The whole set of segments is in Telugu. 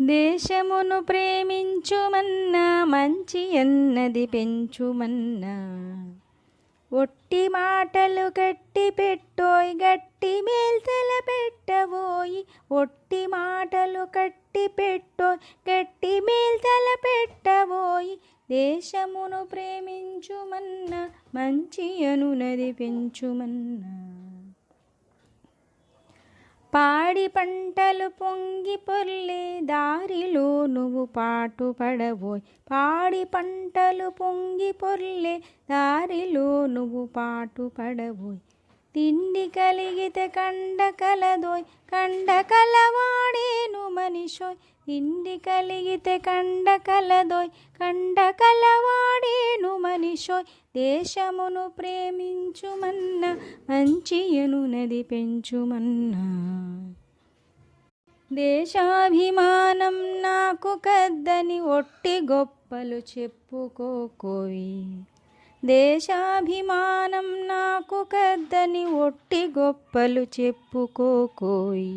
దేశమును ప్రేమించుమన్నా మంచి అన్నది పెంచుమన్నా ఒట్టి మాటలు గట్టి పెట్టోయ్ గట్టి మేల్తల పెట్టబోయి ఒట్టి మాటలు కట్టి పెట్టోయ్ గట్టి మేల్తల పెట్టబోయి దేశమును ప్రేమించుమన్నా మంచి అనునది పెంచుమన్నా పాడి పంటలు పొంగి పొర్లే దారిలో నువ్వు పాటు పడబోయ్ పాడి పంటలు పొంగి పొర్లే దారిలో నువ్వు పాటు పడబోయ్ తిండి కలిగితే కండ కలదోయ్ కండ కలవాడేను మనిషోయ్ తిండి కలిగితే కండ కలదోయ్ కండ కలవాడేను మనిషోయ్ దేశమును ప్రేమించుమన్నా మంచి అనునది పెంచుమన్నా దేశాభిమానం నాకు కద్దని ఒట్టి గొప్పలు చెప్పుకోకోయి దేశాభిమానం నాకు కద్దని ఒట్టి గొప్పలు చెప్పుకోకోయి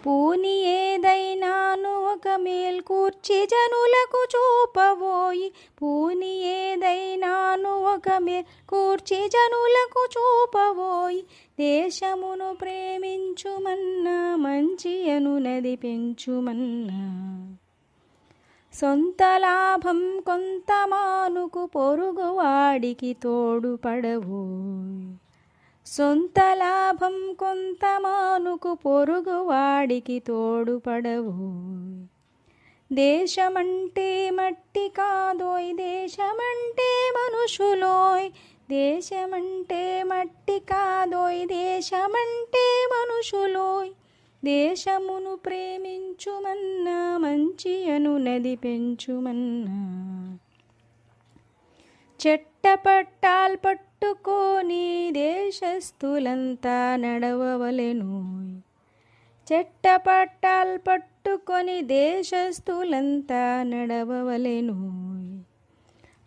పూని ఏదైనాను ఒక మేల్కూర్చి జనులకు చూపబోయి పూని ఏదైనాను ఒక మేల్కూర్చి జనులకు చూపబోయి దేశమును ప్రేమించుమన్నా మంచి అనునది పెంచుమన్నా సొంత లాభం కొంత మానుకు పొరుగువాడికి తోడుపడబోయ్ సొంత లాభం కొంత మానుకు పొరుగువాడికి తోడుపడబోయ్ దేశమంటే మట్టి కాదోయ్ దేశమంటే మనుషులోయ్ దేశమంటే మట్టి కాదోయ్ దేశమంటే మనుషులోయ్ దేశమును ప్రేమించుమన్నా మంచి అనునది పెంచుమన్నా చెట్టపట్టాల్ పట్టుకొని దేశస్థులంతా నడవవలెనోయ్ చెట్టపట్టాల్ పట్టుకొని దేశస్థులంతా నడవవలెనోయ్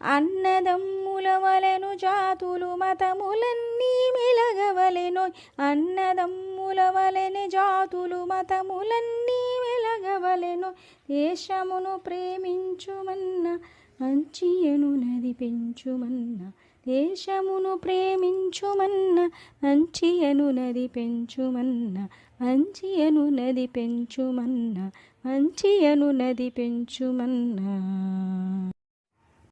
అన్నదమ్ముల వలెను జాతులు మతములన్నీ మెలగవలెనోయ్ అన్నదమ్ముల వలెను జాతులు మతములన్నీ మెలగవలెనోయ్ దేశమును ప్రేమించుమన్నా మంచి అనునది పెంచుమన్నా దేశమును ప్రేమించుమన్నా మంచి అనునది పెంచుమన్నా మంచి అనునది పెంచుమన్నా మంచి అనునది పెంచుమన్నా